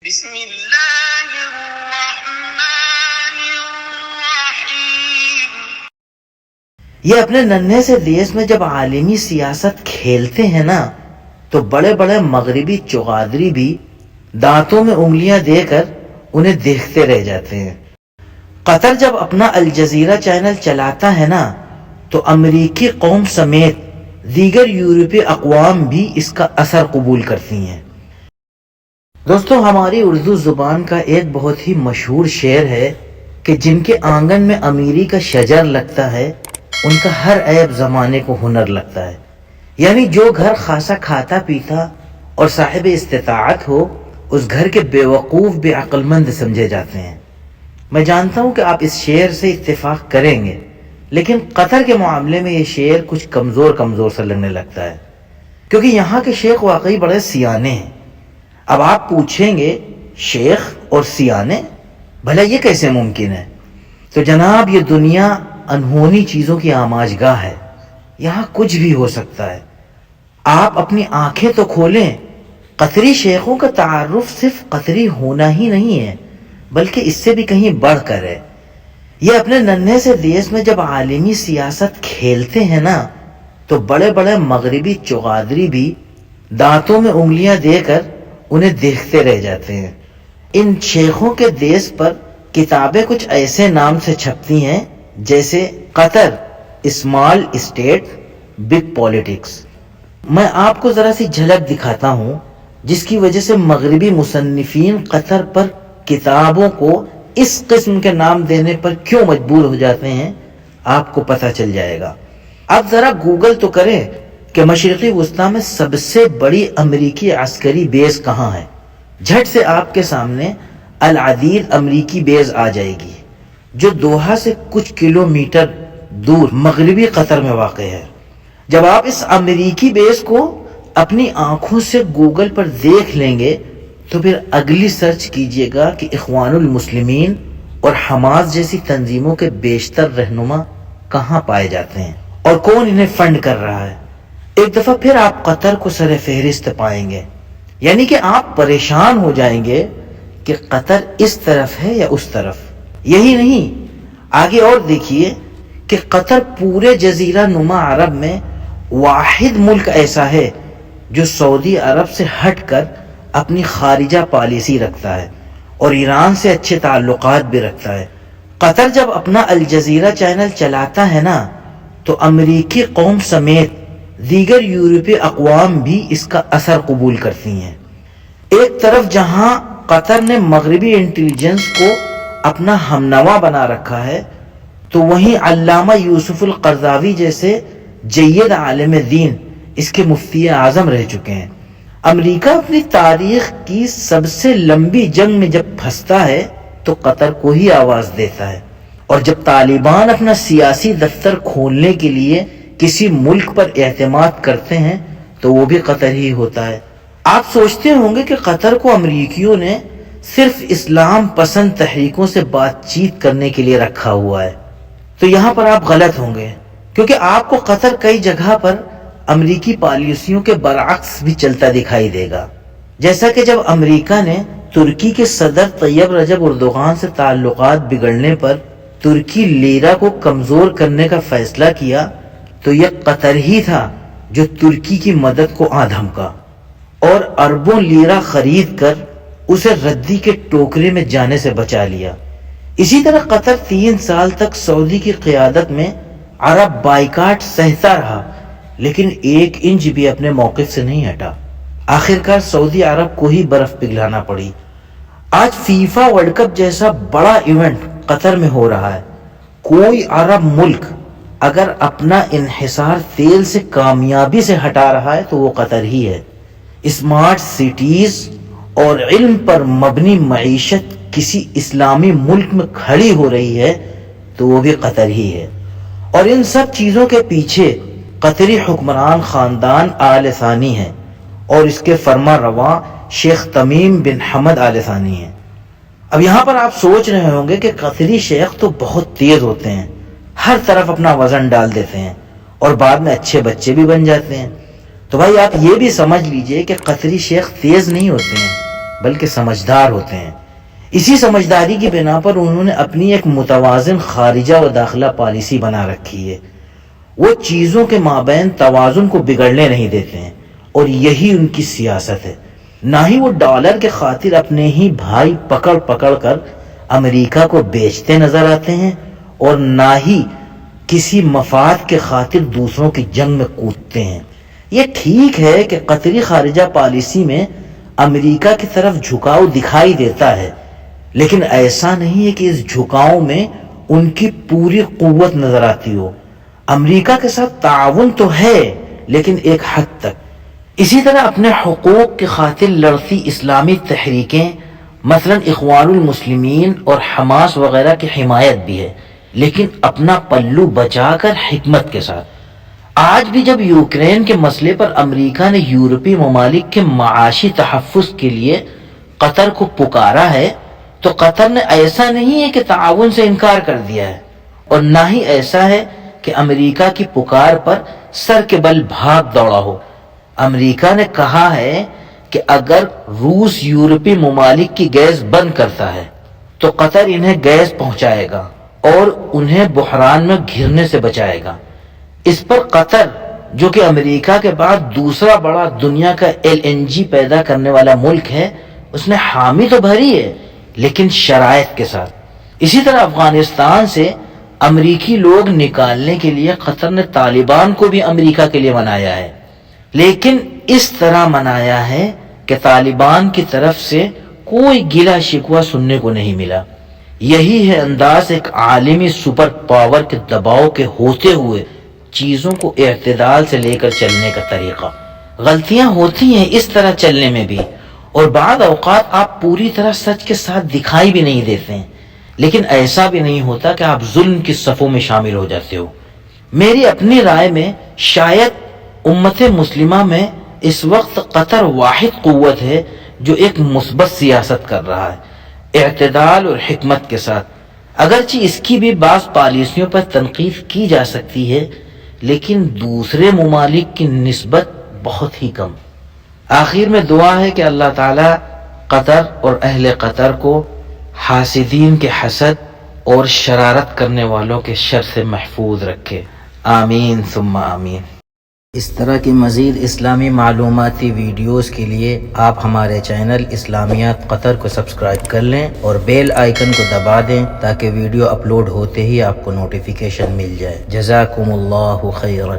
بسم اللہ الرحمن الرحیم۔ یہ اپنے ننھے سے دیس میں جب عالمی سیاست کھیلتے ہیں نا تو بڑے بڑے مغربی چغادری بھی دانتوں میں انگلیاں دے کر انہیں دیکھتے رہ جاتے ہیں۔ قطر جب اپنا الجزیرہ چینل چلاتا ہے نا تو امریکی قوم سمیت دیگر یورپی اقوام بھی اس کا اثر قبول کرتی ہیں۔ دوستو، ہماری اردو زبان کا ایک بہت ہی مشہور شعر ہے کہ جن کے آنگن میں امیری کا شجر لگتا ہے ان کا ہر عیب زمانے کو ہنر لگتا ہے۔ یعنی جو گھر خاصا کھاتا پیتا اور صاحب استطاعت ہو اس گھر کے بیوقوف بے عقل مند سمجھے جاتے ہیں۔ میں جانتا ہوں کہ آپ اس شعر سے اتفاق کریں گے، لیکن قطر کے معاملے میں یہ شعر کچھ کمزور سا لگنے لگتا ہے، کیونکہ یہاں کے شیخ واقعی بڑے سیانے ہیں۔ اب آپ پوچھیں گے شیخ اور سیانے، بھلا یہ کیسے ممکن ہے؟ تو جناب، یہ دنیا انہونی چیزوں کی آماجگاہ ہے، یہاں کچھ بھی ہو سکتا ہے۔ آپ اپنی آنکھیں تو کھولیں، قطری شیخوں کا تعارف صرف قطری ہونا ہی نہیں ہے بلکہ اس سے بھی کہیں بڑھ کر ہے۔ یہ اپنے ننھے سے دیس میں جب عالمی سیاست کھیلتے ہیں نا تو بڑے بڑے مغربی چغادری بھی دانتوں میں انگلیاں دے کر انہیں دیکھتے رہ جاتے ہیں۔ ان شیخوں کے دیس پر کتابیں کچھ ایسے نام سے چھپتی ہیں جیسے قطر اسمال اسٹیٹ بگ پولیٹکس۔ میں آپ کو ذرا سی جھلک دکھاتا ہوں جس کی وجہ سے مغربی مصنفین قطر پر کتابوں کو اس قسم کے نام دینے پر کیوں مجبور ہو جاتے ہیں، آپ کو پتہ چل جائے گا۔ اب ذرا گوگل تو کریں کہ مشرقی وسطی میں سب سے بڑی امریکی عسکری بیس کہاں ہے۔ جھٹ سے آپ کے سامنے العدید امریکی بیس آ جائے گی جو دوحہ سے کچھ کلومیٹر دور مغربی قطر میں واقع ہے۔ جب آپ اس امریکی بیس کو اپنی آنکھوں سے گوگل پر دیکھ لیں گے تو پھر اگلی سرچ کیجئے گا کہ اخوان المسلمین اور حماس جیسی تنظیموں کے بیشتر رہنما کہاں پائے جاتے ہیں اور کون انہیں فنڈ کر رہا ہے۔ ایک دفعہ پھر آپ قطر کو سر فہرست پائیں گے، یعنی کہ آپ پریشان ہو جائیں گے کہ قطر اس طرف ہے یا اس طرف۔ یہی نہیں، آگے اور دیکھیے کہ قطر پورے جزیرہ نما عرب میں واحد ملک ایسا ہے جو سعودی عرب سے ہٹ کر اپنی خارجہ پالیسی رکھتا ہے اور ایران سے اچھے تعلقات بھی رکھتا ہے۔ قطر جب اپنا الجزیرہ چینل چلاتا ہے نا تو امریکی قوم سمیت دیگر یورپی اقوام بھی اس کا اثر قبول کرتی ہیں۔ ایک طرف جہاں قطر نے مغربی انٹیلیجنس کو اپنا ہمنوا بنا رکھا ہے تو وہیں علامہ یوسف القرضاوی جیسے جید عالم دین اس کے مفتی اعظم رہ چکے ہیں۔ امریکہ اپنی تاریخ کی سب سے لمبی جنگ میں جب پھنستا ہے تو قطر کو ہی آواز دیتا ہے، اور جب طالبان اپنا سیاسی دفتر کھولنے کے لیے کسی ملک پر اعتماد کرتے ہیں تو وہ بھی قطر ہی ہوتا ہے۔ آپ سوچتے ہوں گے کہ قطر کو امریکیوں نے صرف اسلام پسند تحریکوں سے بات چیت کرنے کے لیے رکھا ہوا ہے، تو یہاں پر آپ غلط ہوں گے، کیونکہ آپ کو قطر کئی جگہ پر امریکی پالیسیوں کے برعکس بھی چلتا دکھائی دے گا۔ جیسا کہ جب امریکہ نے ترکی کے صدر طیب رجب اردوغان سے تعلقات بگڑنے پر ترکی لیرہ کو کمزور کرنے کا فیصلہ کیا تو یہ قطر ہی تھا جو ترکی کی مدد کو دھمکا اور اربوں لیرہ خرید کر اسے ردی کے ٹوکرے میں جانے سے بچا لیا۔ اسی طرح قطر 3 سال تک سعودی کی قیادت میں عرب بائیکاٹ سہتا رہا لیکن 1 انچ بھی اپنے موقف سے نہیں ہٹا۔ آخرکار سعودی عرب کو ہی برف پگھلانا پڑی۔ آج فیفا ورلڈ کپ جیسا بڑا ایونٹ قطر میں ہو رہا ہے۔ کوئی عرب ملک اگر اپنا انحصار تیل سے کامیابی سے ہٹا رہا ہے تو وہ قطر ہی ہے۔ اسمارٹ سٹیز اور علم پر مبنی معیشت کسی اسلامی ملک میں کھڑی ہو رہی ہے تو وہ بھی قطر ہی ہے، اور ان سب چیزوں کے پیچھے قطری حکمران خاندان آل ثانی ہے اور اس کے فرما رواں شیخ تمیم بن حمد آل ثانی ہے۔ اب یہاں پر آپ سوچ رہے ہوں گے کہ قطری شیخ تو بہت تیز ہوتے ہیں، ہر طرف اپنا وزن ڈال دیتے ہیں اور بعد میں اچھے بچے بھی بن جاتے ہیں۔ تو بھائی آپ یہ بھی سمجھ لیجئے کہ قطری شیخ تیز نہیں ہوتے ہیں، بلکہ سمجھدار ہوتے ہیں۔ اسی سمجھداری کی بنا پر انہوں نے اپنی ایک متوازن خارجہ و داخلہ پالیسی بنا رکھی ہے۔ وہ چیزوں کے مابین توازن کو بگڑنے نہیں دیتے ہیں، اور یہی ان کی سیاست ہے۔ نہ ہی وہ ڈالر کے خاطر اپنے ہی بھائی پکڑ پکڑ کر امریکہ کو بیچتے نظر آتے ہیں، اور نہ ہی کسی مفاد کے خاطر دوسروں کی جنگ میں کودتے ہیں۔ یہ ٹھیک ہے کہ قطری خارجہ پالیسی میں امریکہ کی طرف جھکاؤ دکھائی دیتا ہے، لیکن ایسا نہیں ہے کہ اس جھکاؤ میں ان کی پوری قوت نظر آتی ہو۔ امریکہ کے ساتھ تعاون تو ہے، لیکن ایک حد تک۔ اسی طرح اپنے حقوق کی خاطر لڑتی اسلامی تحریکیں مثلا اخوان المسلمین اور حماس وغیرہ کی حمایت بھی ہے، لیکن اپنا پلو بچا کر حکمت کے ساتھ۔ آج بھی جب یوکرین کے مسئلے پر امریکہ نے یورپی ممالک کے معاشی تحفظ کے لیے قطر کو پکارا ہے، تو قطر نے ایسا نہیں ہے کہ تعاون سے انکار کر دیا ہے، اور نہ ہی ایسا ہے کہ امریکہ کی پکار پر سر کے بل بھاگ دوڑا ہو۔ امریکہ نے کہا ہے کہ اگر روس یورپی ممالک کی گیس بند کرتا ہے تو قطر انہیں گیس پہنچائے گا اور انہیں بحران میں گھرنے سے بچائے گا۔ اس پر قطر، جو کہ امریکہ کے بعد دوسرا بڑا دنیا کا LNG پیدا کرنے والا ملک ہے، اس نے حامی تو بھری ہے، لیکن شرائط کے ساتھ۔ اسی طرح افغانستان سے امریکی لوگ نکالنے کے لیے قطر نے طالبان کو بھی امریکہ کے لیے منایا ہے، لیکن اس طرح منایا ہے کہ طالبان کی طرف سے کوئی گلہ شکوہ سننے کو نہیں ملا۔ یہی ہے انداز ایک عالمی سپر پاور کے دباؤ کے ہوتے ہوئے چیزوں کو اعتدال سے لے کر چلنے کا طریقہ۔ غلطیاں ہوتی ہیں اس طرح چلنے میں بھی، اور بعض اوقات آپ پوری طرح سچ کے ساتھ دکھائی بھی نہیں دیتے ہیں، لیکن ایسا بھی نہیں ہوتا کہ آپ ظلم کی صفوں میں شامل ہو جاتے ہو۔ میری اپنی رائے میں شاید امت مسلمہ میں اس وقت قطر واحد قوت ہے جو ایک مثبت سیاست کر رہا ہے، اعتدال اور حکمت کے ساتھ۔ اگرچہ اس کی بھی بعض پالیسیوں پر تنقید کی جا سکتی ہے، لیکن دوسرے ممالک کی نسبت بہت ہی کم۔ آخر میں دعا ہے کہ اللہ تعالی قطر اور اہل قطر کو حاسدین کے حسد اور شرارت کرنے والوں کے شر سے محفوظ رکھے، آمین ثم آمین۔ اس طرح کی مزید اسلامی معلوماتی ویڈیوز کے لیے آپ ہمارے چینل اسلامیات قطر کو سبسکرائب کر لیں اور بیل آئیکن کو دبا دیں تاکہ ویڈیو اپلوڈ ہوتے ہی آپ کو نوٹیفیکیشن مل جائے۔ جزاکم اللہ خیرا۔